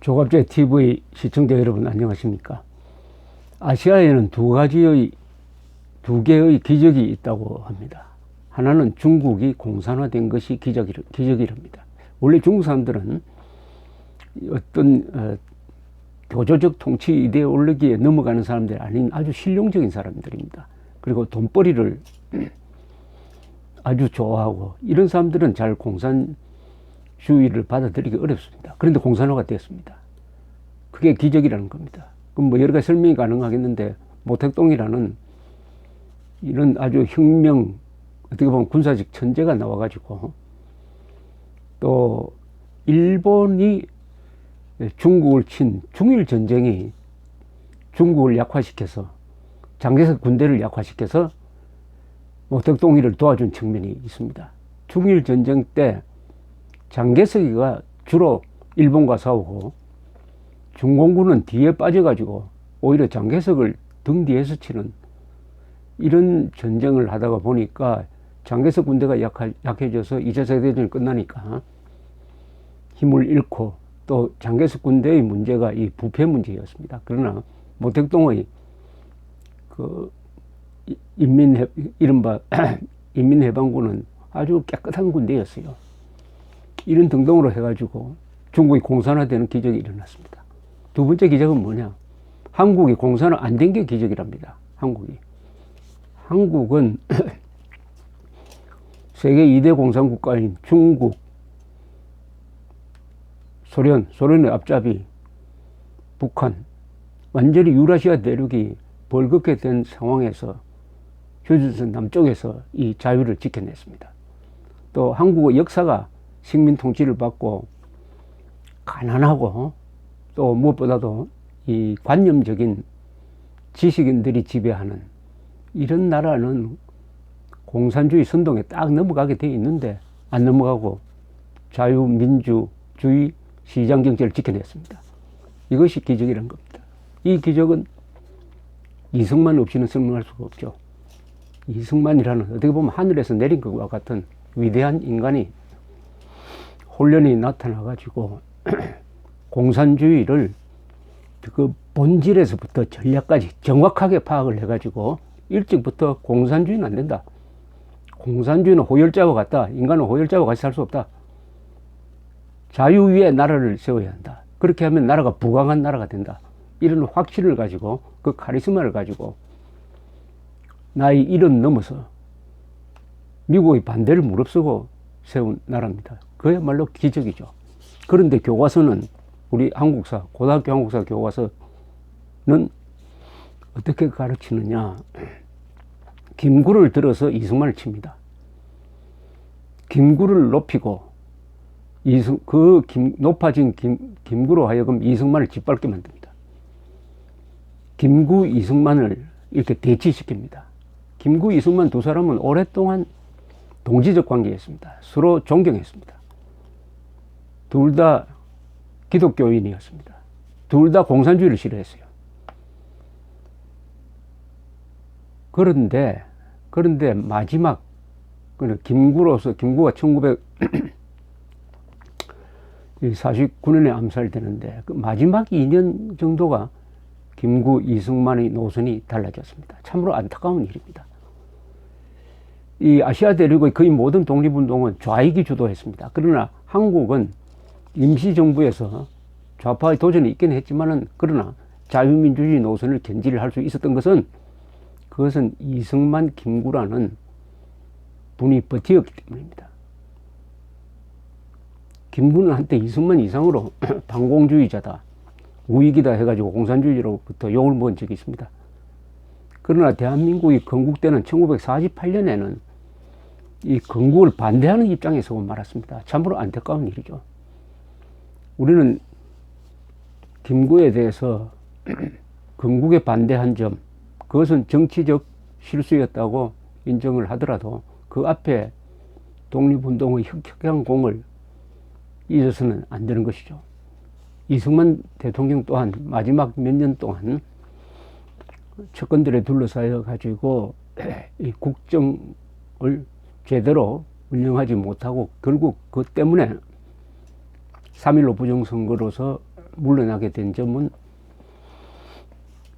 조갑제 TV 시청자 여러분 안녕하십니까? 아시아에는 두 개의 기적이 있다고 합니다. 하나는 중국이 공산화된 것이 기적이랍니다. 원래 중국 사람들은 어떤 교조적 통치 이데올로기에 넘어가는 사람들이 아닌 아주 실용적인 사람들입니다. 그리고 돈벌이를 아주 좋아하고 이런 사람들은 잘 공산주의를 받아들이기 어렵습니다. 그런데 공산화가 됐습니다. 그게 기적이라는 겁니다. 그럼 뭐 여러 가지 설명이 가능하겠는데, 모택동이라는 이런 아주 혁명, 어떻게 보면 군사적 천재가 나와가지고, 또 일본이 중국을 친 중일 전쟁이 중국을 약화시켜서, 장개석 군대를 약화시켜서 모택동이를 도와준 측면이 있습니다. 중일 전쟁 때 장개석이가 주로 일본과 싸우고 중공군은 뒤에 빠져가지고 오히려 장개석을 등 뒤에서 치는 이런 전쟁을 하다가 보니까 장개석 군대가 약해져서 2차 세계대전이 끝나니까 힘을 잃고, 또 장개석 군대의 문제가 이 부패 문제였습니다. 그러나 모택동의 이른바 인민해방군은 아주 깨끗한 군대였어요. 이런 등등으로 해가지고 중국이 공산화되는 기적이 일어났습니다. 두 번째 기적은 뭐냐? 한국이 공산화 안 된 게 기적이랍니다. 한국은 세계 2대 공산국가인 중국, 소련의 앞잡이, 북한, 완전히 유라시아 대륙이 벌겋게 된 상황에서 휴전선 남쪽에서 이 자유를 지켜냈습니다. 또 한국의 역사가 식민 통치를 받고 가난하고, 또 무엇보다도 이 관념적인 지식인들이 지배하는 이런 나라는 공산주의 선동에 딱 넘어가게 돼 있는데 안 넘어가고 자유민주주의 시장경제를 지켜냈습니다. 이것이 기적이라는 겁니다. 이 기적은 이승만 없이는 설명할 수가 없죠. 이승만이라는, 어떻게 보면 하늘에서 내린 것과 같은 위대한 인간이 혼련이 나타나가지고 공산주의를 그 본질에서부터 전략까지 정확하게 파악을 해가지고 일찍부터 공산주의는 안 된다. 공산주의는 호열자와 같다. 인간은 호열자와 같이 살 수 없다. 자유 위에 나라를 세워야 한다. 그렇게 하면 나라가 부강한 나라가 된다. 이런 확신을 가지고, 그 카리스마를 가지고 나이 70 넘어서 미국의 반대를 무릅쓰고 세운 나라입니다. 그야말로 기적이죠. 그런데 교과서는, 우리 한국사, 고등학교 한국사 교과서는 어떻게 가르치느냐? 김구를 들어서 이승만을 칩니다. 김구를 높이고 높아진 김구로 하여금 이승만을 짓밟게 만듭니다. 김구, 이승만을 이렇게 대치시킵니다. 김구, 이승만 두 사람은 오랫동안 동지적 관계였습니다. 서로 존경했습니다. 둘 다 기독교인이었습니다. 둘 다 공산주의를 싫어했어요. 그런데 마지막, 김구가 1949년에 암살되는데 그 마지막 2년 정도가 김구, 이승만의 노선이 달라졌습니다. 참으로 안타까운 일입니다. 이 아시아 대륙의 거의 모든 독립운동은 좌익이 주도했습니다. 그러나 한국은 임시정부에서 좌파의 도전이 있긴 했지만은, 그러나 자유민주주의 노선을 견지를 할 수 있었던 것은, 그것은 이승만, 김구라는 분이 버티었기 때문입니다. 김구는 한때 이승만 이상으로 반공주의자다, 우익이다 해가지고 공산주의로부터 욕을 먹은 적이 있습니다. 그러나 대한민국이 건국되는 1948년에는 이 건국을 반대하는 입장에 서고 말았습니다. 참으로 안타까운 일이죠. 우리는 김구에 대해서 건국에 반대한 점, 그것은 정치적 실수였다고 인정을 하더라도 그 앞에 독립운동의 혁혁한 공을 잊어서는 안 되는 것이죠. 이승만 대통령 또한 마지막 몇 년 동안 측근들에 둘러싸여 가지고 이 국정을 제대로 운영하지 못하고 결국 그 때문에 3.15 부정선거로서 물러나게 된 점은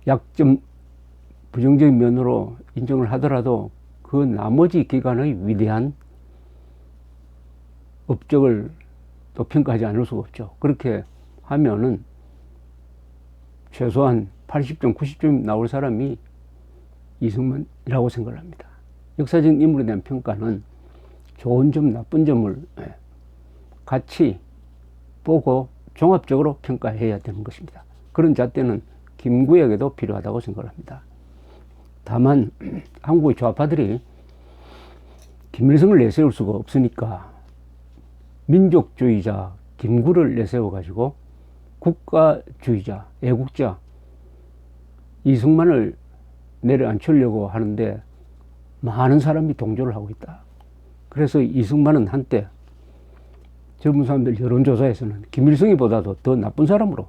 약점, 부정적인 면으로 인정을 하더라도 그 나머지 기관의 위대한 업적을 또 평가하지 않을 수가 없죠. 그렇게 하면은 최소한 80점, 90점 나올 사람이 이승만이라고 생각을 합니다. 역사적인 인물에 대한 평가는 좋은 점, 나쁜 점을 같이 보고 종합적으로 평가해야 되는 것입니다. 그런 잣대는 김구에게도 필요하다고 생각을 합니다. 다만 한국의 좌파들이 김일성을 내세울 수가 없으니까 민족주의자 김구를 내세워가지고 국가주의자, 애국자 이승만을 내려앉히려고 하는데 많은 사람이 동조를 하고 있다. 그래서 이승만은 한때 젊은 사람들 여론조사에서는 김일성이보다도 더 나쁜 사람으로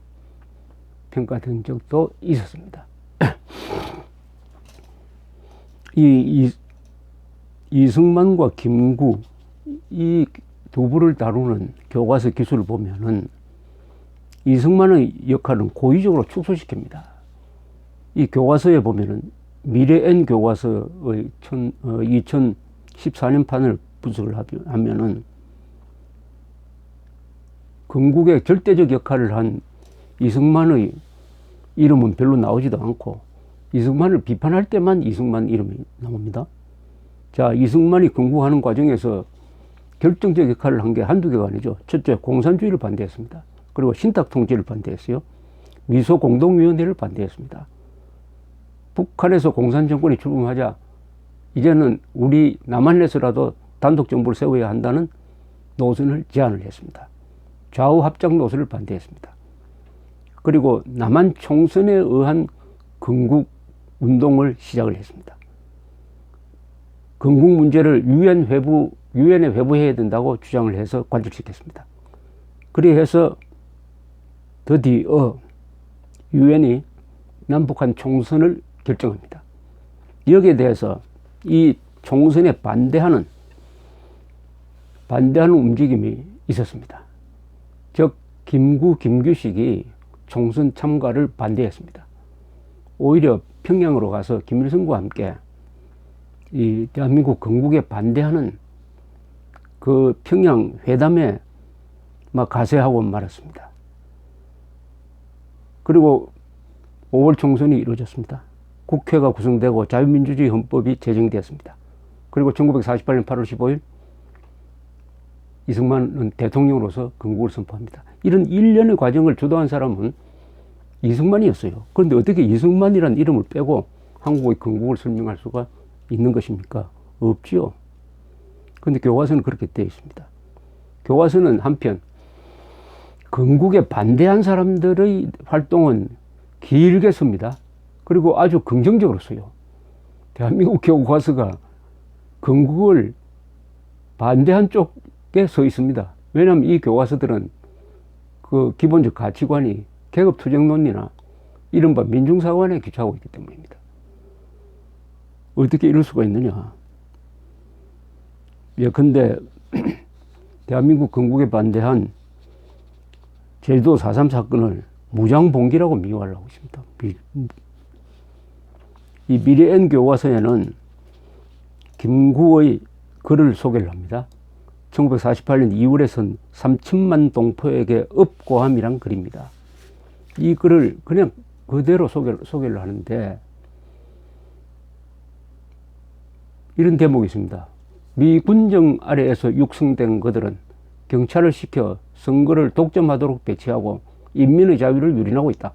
평가된 적도 있었습니다. 이승만과 김구 이 두 부를 다루는 교과서 기술을 보면은 이승만의 역할은 고의적으로 축소시킵니다. 이 교과서에 보면은 미래엔 교과서의 2014년 판을 분석을 하면은 건국의 절대적 역할을 한 이승만의 이름은 별로 나오지도 않고 이승만을 비판할 때만 이승만 이름이 나옵니다. 자, 이승만이 건국하는 과정에서 결정적 역할을 한 게 한두 개가 아니죠. 첫째, 공산주의를 반대했습니다. 그리고 신탁통치를 반대했어요. 미소공동위원회를 반대했습니다. 북한에서 공산정권이 출범하자 이제는 우리 남한에서라도 단독정부를 세워야 한다는 노선을 제안을 했습니다. 좌우 합작 노선을 반대했습니다. 그리고 남한 총선에 의한 건국 운동을 시작을 했습니다. 건국 문제를 유엔에 회부해야 된다고 주장을 해서 관철시켰습니다. 그리해서 드디어 유엔이 남북한 총선을 결정합니다. 여기에 대해서 이 총선에 반대하는 움직임이 있었습니다. 즉 김구, 김규식이 총선 참가를 반대했습니다. 오히려 평양으로 가서 김일성과 함께 이 대한민국 건국에 반대하는 그 평양 회담에 막 가세하고 말았습니다. 그리고 5월 총선이 이루어졌습니다. 국회가 구성되고 자유민주주의 헌법이 제정되었습니다. 그리고 1948년 8월 15일 이승만은 대통령으로서 건국을 선포합니다. 이런 일련의 과정을 주도한 사람은 이승만이었어요. 그런데 어떻게 이승만이라는 이름을 빼고 한국의 건국을 설명할 수가 있는 것입니까? 없지요. 그런데 교과서는 그렇게 되어 있습니다. 교과서는 한편 건국에 반대한 사람들의 활동은 길게 씁니다. 그리고 아주 긍정적으로 써요. 대한민국 교과서가 건국을 반대한 쪽에 서 있습니다. 왜냐하면 이 교과서들은 그 기본적 가치관이 계급투쟁론이나 이른바 민중사관에 기초하고 있기 때문입니다. 어떻게 이럴 수가 있느냐. 예컨대 대한민국 건국에 반대한 제주도 4.3 사건을 무장봉기라고 미화를 하고 있습니다. 이 미래엔 교과서에는 김구의 글을 소개를 합니다. 1948년 2월에 선 3천만 동포에게 업고함이란 글입니다. 이 글을 그냥 그대로 소개를 하는데 이런 대목이 있습니다. 미 군정 아래에서 육성된 그들은 경찰을 시켜 선거를 독점하도록 배치하고 인민의 자유를 유린하고 있다.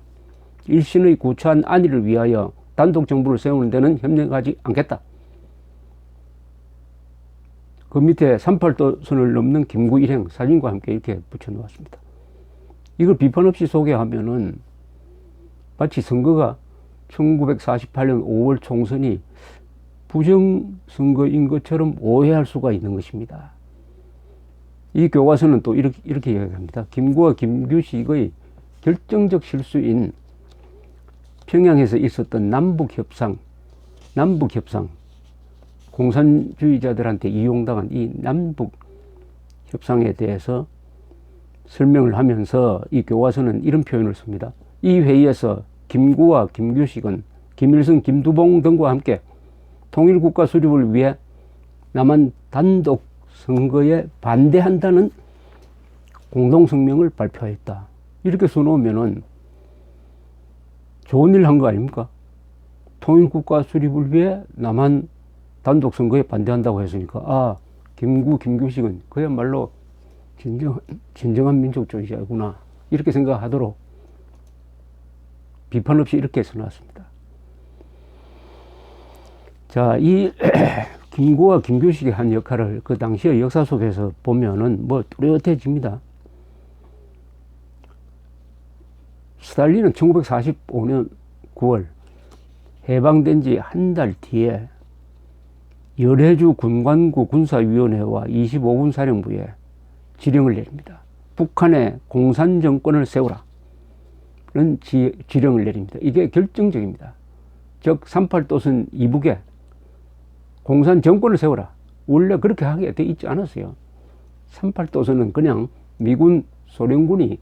일신의 구차한 안위를 위하여 단독 정부를 세우는 데는 협력하지 않겠다. 그 밑에 38도선을 넘는 김구 일행 사진과 함께 이렇게 붙여놓았습니다. 이걸 비판 없이 소개하면은 마치 선거가 1948년 5월 총선이 부정선거인 것처럼 오해할 수가 있는 것입니다. 이 교과서는 또 이렇게 이야기합니다. 김구와 김규식의 결정적 실수인 평양에서 있었던 남북협상, 공산주의자들한테 이용당한 이 남북협상에 대해서 설명을 하면서 이 교과서는 이런 표현을 씁니다. 이 회의에서 김구와 김규식은 김일성, 김두봉 등과 함께 통일국가 수립을 위해 남한 단독 선거에 반대한다는 공동성명을 발표했다. 이렇게 써놓으면은 좋은 일 한 거 아닙니까? 통일국가 수립을 위해 남한 단독 선거에 반대한다고 했으니까 김구, 김규식은 그야말로 진정한 민족주의자구나 이렇게 생각하도록 비판 없이 이렇게 써놨습니다. 자, 이 김구와 김규식이 한 역할을 그 당시의 역사 속에서 보면은 뭐 뚜렷해집니다. 스탈린은 1945년 9월 해방된 지 한 달 뒤에 열해주 군관구 군사위원회와 25군 사령부에 지령을 내립니다. 북한의 공산정권을 세우라. 는 지령을 내립니다. 이게 결정적입니다. 즉 38도선 이북에 공산정권을 세우라. 원래 그렇게 하게 돼 있지 않았어요. 38도선은 그냥 미군, 소련군이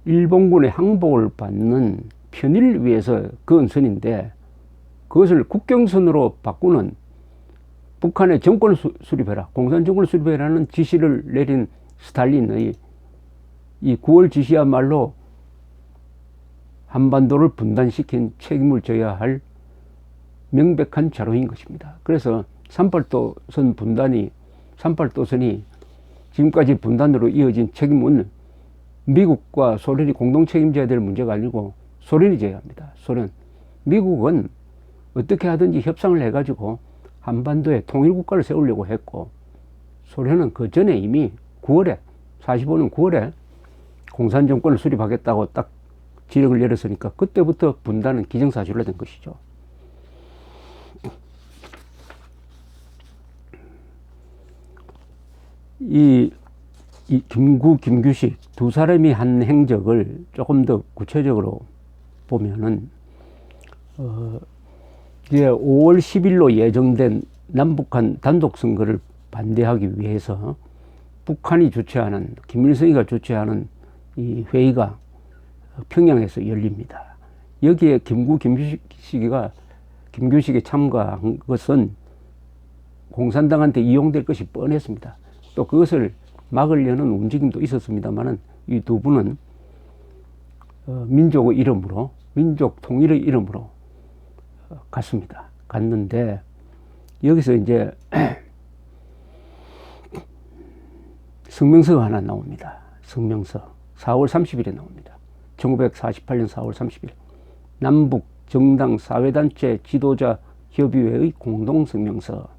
일본군의 항복을 받는 편의를 위해서 그은 선인데 그것을 국경선으로 바꾸는 북한의 정권을 수립해라. 공산정권을 수립해라는 지시를 내린 스탈린의 이 9월 지시야말로 한반도를 분단시킨 책임을 져야 할 명백한 자료인 것입니다. 그래서 38도선이 지금까지 분단으로 이어진 책임은 미국과 소련이 공동 책임져야 될 문제가 아니고 소련이 져야 합니다. 미국은 어떻게 하든지 협상을 해가지고 한반도에 통일국가를 세우려고 했고 소련은 그 전에 이미 45년 9월에 공산정권을 수립하겠다고 딱 지령을 내렸으니까 그때부터 분단은 기정사실로 된 것이죠. 이 김구, 김규식 두 사람이 한 행적을 조금 더 구체적으로 보면은 이제 5월 10일로 예정된 남북한 단독 선거를 반대하기 위해서 북한이 주최하는 김일성이가 주최하는 이 회의가 평양에서 열립니다. 여기에 김구, 김규식이 참가한 것은 공산당한테 이용될 것이 뻔했습니다. 또 그것을 막으려는 움직임도 있었습니다만은 이 두 분은 민족의 이름으로, 민족 통일의 이름으로 갔는데 여기서 이제 성명서가 하나 나옵니다. 성명서 4월 30일에 나옵니다. 1948년 4월 30일 남북 정당 사회단체 지도자 협의회의 공동성명서.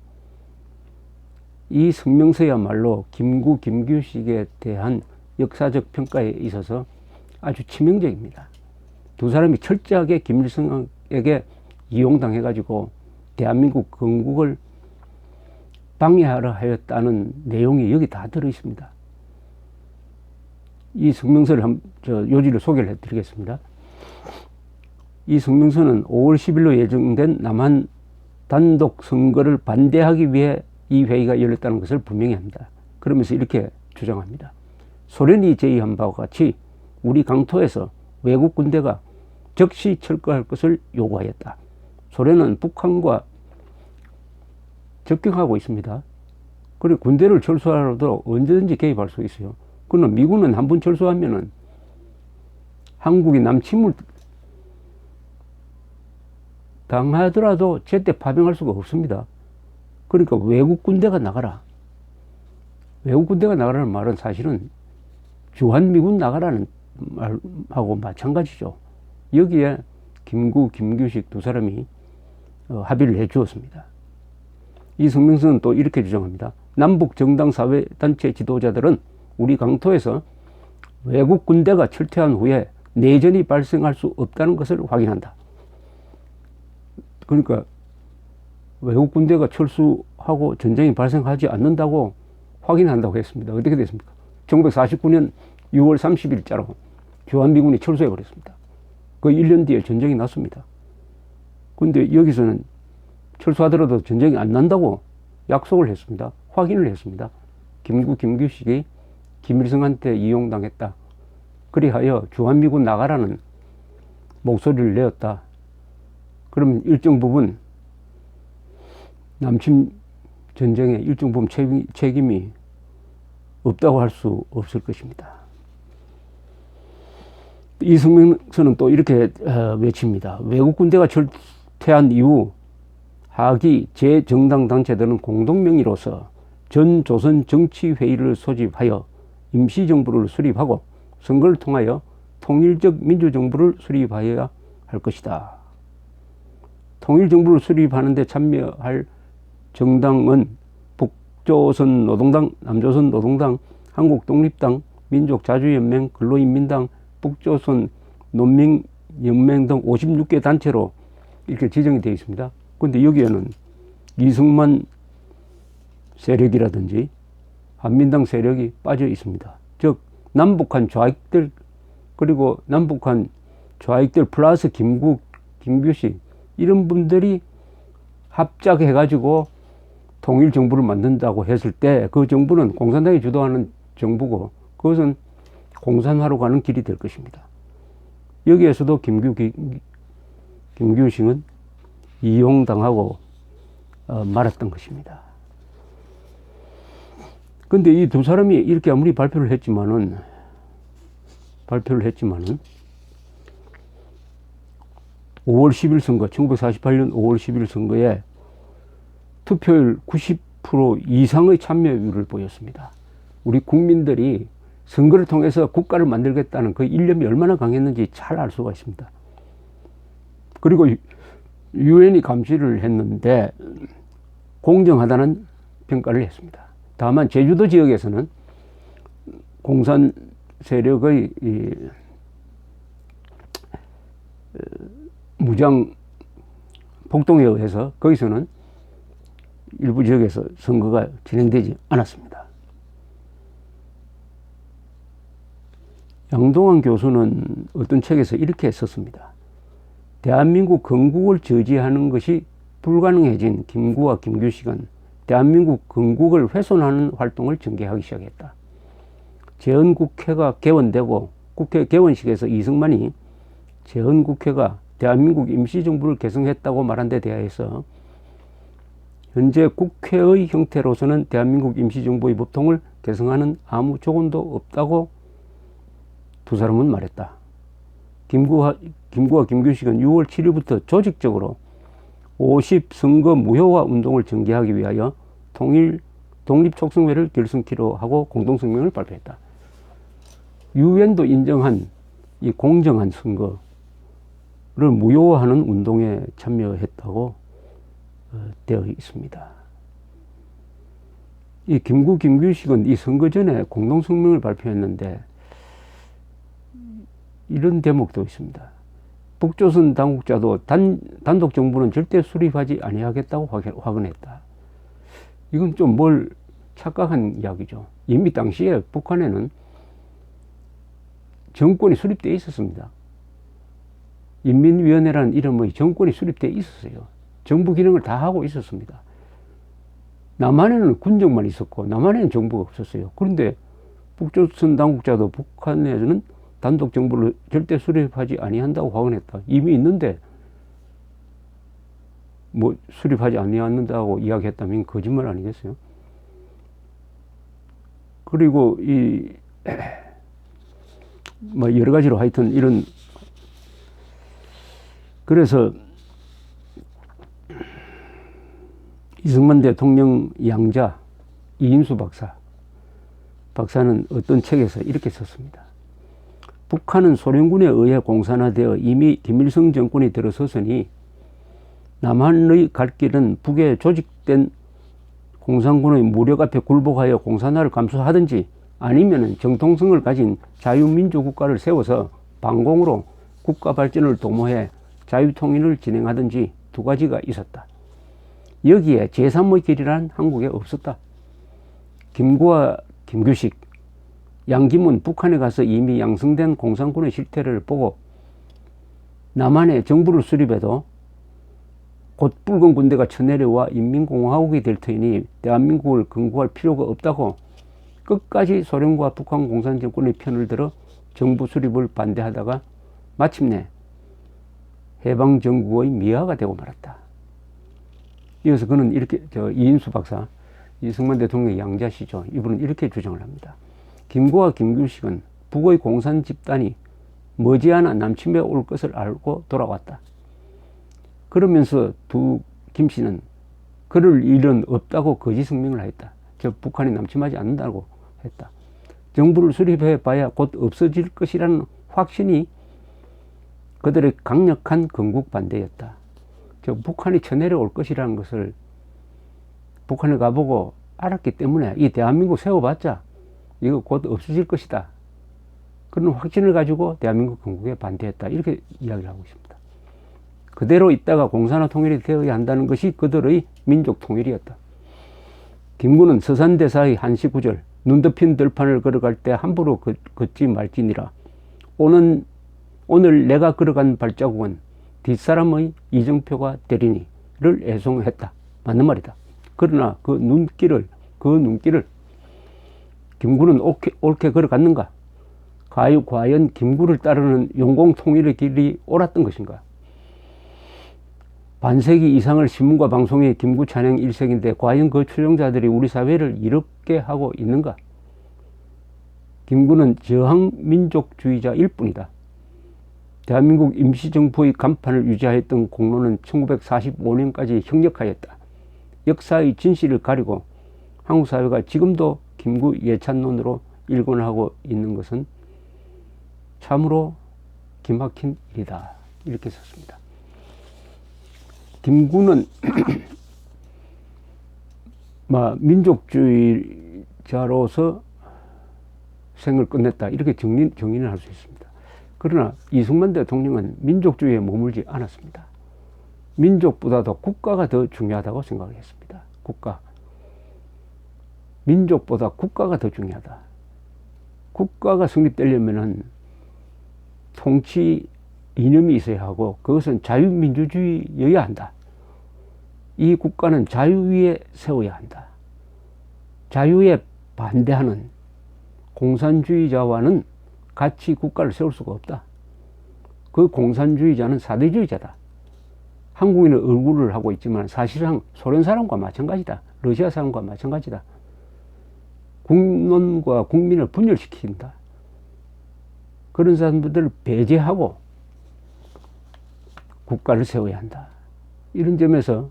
이 성명서야말로 김구, 김규식에 대한 역사적 평가에 있어서 아주 치명적입니다. 두 사람이 철저하게 김일성에게 이용당해가지고 대한민국 건국을 방해하려 하였다는 내용이 여기 다 들어있습니다. 이 성명서를 요지를 소개를 해드리겠습니다. 이 성명서는 5월 10일로 예정된 남한 단독 선거를 반대하기 위해 이 회의가 열렸다는 것을 분명히 합니다. 그러면서 이렇게 주장합니다. 소련이 제의한 바와 같이 우리 강토에서 외국 군대가 즉시 철거할 것을 요구하였다. 소련은 북한과 접경하고 있습니다. 그리고 군대를 철수하려도 언제든지 개입할 수 있어요. 그러나 미군은 한번 철수하면은 한국이 남침을 당하더라도 제때 파병할 수가 없습니다. 그러니까 외국 군대가 나가라. 외국 군대가 나가라는 말은 사실은 주한미군 나가라는 말하고 마찬가지죠. 여기에 김구, 김규식 두 사람이 합의를 해 주었습니다. 이 성명서는 또 이렇게 주장합니다. 남북 정당 사회단체 지도자들은 우리 강토에서 외국 군대가 철퇴한 후에 내전이 발생할 수 없다는 것을 확인한다. 그러니까 외국 군대가 철수하고 전쟁이 발생하지 않는다고 확인한다고 했습니다. 어떻게 됐습니까? 1949년 6월 30일자로 주한미군이 철수해 버렸습니다. 그 1년 뒤에 전쟁이 났습니다. 근데 여기서는 철수하더라도 전쟁이 안 난다고 약속을 했습니다. 확인을 했습니다. 김구, 김규식이 김일성한테 이용당했다. 그리하여 주한미군 나가라는 목소리를 내었다. 그러면 일정 부분 남침 전쟁에 일정 부분 책임이 없다고 할 수 없을 것입니다. 이승만서는 또 이렇게 외칩니다. 외국 군대가 철퇴한 이후 하기 제정당 단체들은 공동명의로서 전 조선 정치회의를 소집하여 임시정부를 수립하고 선거를 통하여 통일적 민주정부를 수립하여야 할 것이다. 통일정부를 수립하는 데 참여할 정당은 북조선 노동당, 남조선 노동당, 한국독립당, 민족자주연맹, 근로인민당, 북조선 논민연맹 등 56개 단체로 이렇게 지정이 되어 있습니다. 그런데 여기에는 이승만 세력이라든지 한민당 세력이 빠져 있습니다. 즉 남북한 좌익들, 그리고 남북한 좌익들 플러스 김규식 이런 분들이 합작해 가지고 통일정부를 만든다고 했을 때 그 정부는 공산당이 주도하는 정부고 그것은 공산화로 가는 길이 될 것입니다. 여기에서도 김규식은 이용당하고 말았던 것입니다. 근데 이 두 사람이 이렇게 아무리 발표를 했지만은 5월 10일 선거, 1948년 5월 10일 선거에 투표율 90% 이상의 참여율을 보였습니다. 우리 국민들이 선거를 통해서 국가를 만들겠다는 그 일념이 얼마나 강했는지 잘 알 수가 있습니다. 그리고 유엔이 감시를 했는데 공정하다는 평가를 했습니다. 다만 제주도 지역에서는 공산 세력의 무장 폭동에 의해서 거기서는 일부 지역에서 선거가 진행되지 않았습니다. 양동환 교수는 어떤 책에서 이렇게 썼습니다. 대한민국 건국을 저지하는 것이 불가능해진 김구와 김규식은 대한민국 건국을 훼손하는 활동을 전개하기 시작했다. 재헌국회가 개원되고 국회 개원식에서 이승만이 재헌국회가 대한민국 임시정부를 개성했다고 말한 데 대하여서 현재 국회의 형태로서는 대한민국 임시정부의 법통을 개성하는 아무 조건도 없다고 두 사람은 말했다. 김구와 김규식은 6월 7일부터 조직적으로 50 선거 무효화 운동을 전개하기 위하여 독립촉성회를 결성키로 하고 공동성명을 발표했다. 유엔도 인정한 이 공정한 선거를 무효화하는 운동에 참여했다고 되어 있습니다. 이 김규식은 이 선거 전에 공동성명을 발표했는데 이런 대목도 있습니다. 북조선 당국자도 단독 정부는 절대 수립하지 아니하겠다고 확언했다. 이건 좀 뭘 착각한 이야기죠. 이미 당시에 북한에는 정권이 수립되어 있었습니다. 인민위원회라는 이름의 정권이 수립되어 있었어요. 정부 기능을 다 하고 있었습니다. 남한에는 군정만 있었고 남한에는 정부가 없었어요. 그런데 북조선 당국자도 북한에는 단독 정부를 절대 수립하지 아니한다고 확언했다. 이미 있는데 뭐 수립하지 아니한다고 이야기했다면 거짓말 아니겠어요? 그리고 뭐 여러 가지로 하여튼 이런 그래서 이승만 대통령 양자 이인수 박사는 어떤 책에서 이렇게 썼습니다. 북한은 소련군에 의해 공산화되어 이미 김일성 정권이 들어섰으니 남한의 갈 길은 북에 조직된 공산군의 무력 앞에 굴복하여 공산화를 감수하든지 아니면 정통성을 가진 자유민주국가를 세워서 반공으로 국가 발전을 도모해 자유통일을 진행하든지 두 가지가 있었다. 여기에 제3의 길이란 한국에 없었다. 김구와 김규식, 양김은 북한에 가서 이미 양성된 공산군의 실태를 보고 남한에 정부를 수립해도 곧 붉은 군대가 쳐내려와 인민공화국이 될 터이니 대한민국을 건국할 필요가 없다고 끝까지 소련과 북한 공산정권의 편을 들어 정부 수립을 반대하다가 마침내 해방정국의 미화가 되고 말았다. 이어서 그는 이렇게, 이인수 박사, 이승만 대통령의 양자시죠. 이분은 이렇게 주장을 합니다. 김구와 김규식은 북의 공산 집단이 머지않아 남침에 올 것을 알고 돌아왔다. 그러면서 김씨는 그럴 일은 없다고 거짓 성명을 했다. 북한이 남침하지 않는다고 했다. 정부를 수립해 봐야 곧 없어질 것이라는 확신이 그들의 강력한 건국 반대였다. 북한이 쳐내려올 것이라는 것을 북한에 가보고 알았기 때문에 이 대한민국 세워봤자 이거 곧 없어질 것이다. 그런 확신을 가지고 대한민국 건국에 반대했다. 이렇게 이야기를 하고 있습니다. 그대로 있다가 공산화 통일이 되어야 한다는 것이 그들의 민족 통일이었다. 김구는 서산대사의 한시구절 눈 덮인 들판을 걸어갈 때 함부로 걷지 말지니라. 오늘 내가 걸어간 발자국은 뒷사람의 이정표가 되리니를 애송했다. 맞는 말이다. 그러나 그 눈길을 김구는 옳게 걸어갔는가? 과연 김구를 따르는 용공통일의 길이 옳았던 것인가? 반세기 이상을 신문과 방송에 김구 찬양 일색인데 과연 그 추종자들이 우리 사회를 이롭게 하고 있는가? 김구는 저항민족주의자일 뿐이다. 대한민국 임시정부의 간판을 유지하였던 공로는 1945년까지 형력하였다. 역사의 진실을 가리고 한국 사회가 지금도 김구 예찬론으로 일관하고 있는 것은 참으로 기막힌 일이다. 이렇게 썼습니다. 김구는 민족주의자로서 생을 끝냈다. 이렇게 정리를 할 수 있습니다. 그러나 이승만 대통령은 민족주의에 머물지 않았습니다. 민족보다도 국가가 더 중요하다고 생각했습니다. 민족보다 국가가 더 중요하다. 국가가 성립되려면은 통치 이념이 있어야 하고 그것은 자유민주주의여야 한다. 이 국가는 자유 위에 세워야 한다. 자유에 반대하는 공산주의자와는 같이 국가를 세울 수가 없다. 그 공산주의자는 사대주의자다. 한국인은 얼굴을 하고 있지만 사실상 소련 사람과 마찬가지다. 러시아 사람과 마찬가지다. 국론과 국민을 분열시킨다. 그런 사람들을 배제하고 국가를 세워야 한다. 이런 점에서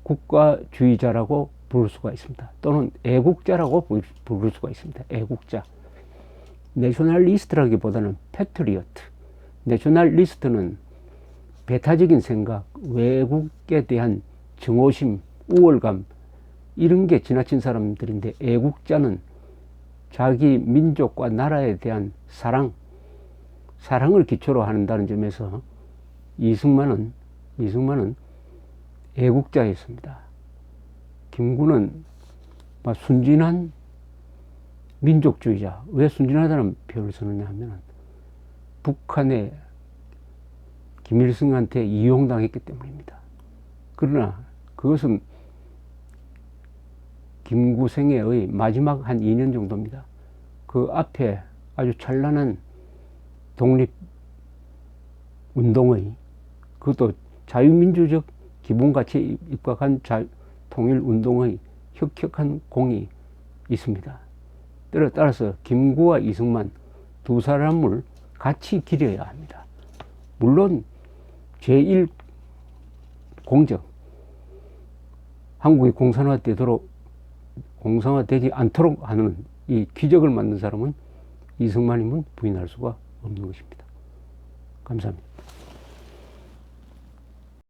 국가주의자라고 부를 수가 있습니다. 또는 애국자라고 부를 수가 있습니다. 애국자. 내셔널리스트라기보다는 패트리어트. 내셔널리스트는 배타적인 생각, 외국에 대한 증오심, 우월감 이런 게 지나친 사람들인데 애국자는 자기 민족과 나라에 대한 사랑을 기초로 한다는 점에서 이승만은 애국자였습니다. 김구는 순진한 민족주의자. 왜 순진하다는 표현을 쓰느냐 하면 북한의 김일성한테 이용당했기 때문입니다. 그러나 그것은 김구 생애의 마지막 한 2년 정도입니다. 그 앞에 아주 찬란한 독립운동의 그것도 자유민주적 기본가치에 입각한 통일운동의 혁혁한 공이 있습니다. 따라서 김구와 이승만 두 사람을 같이 기려야 합니다. 물론 제1공적 한국이 공산화되지 않도록 하는 이 기적을 만든 사람은 이승만임은 부인할 수가 없는 것입니다. 감사합니다.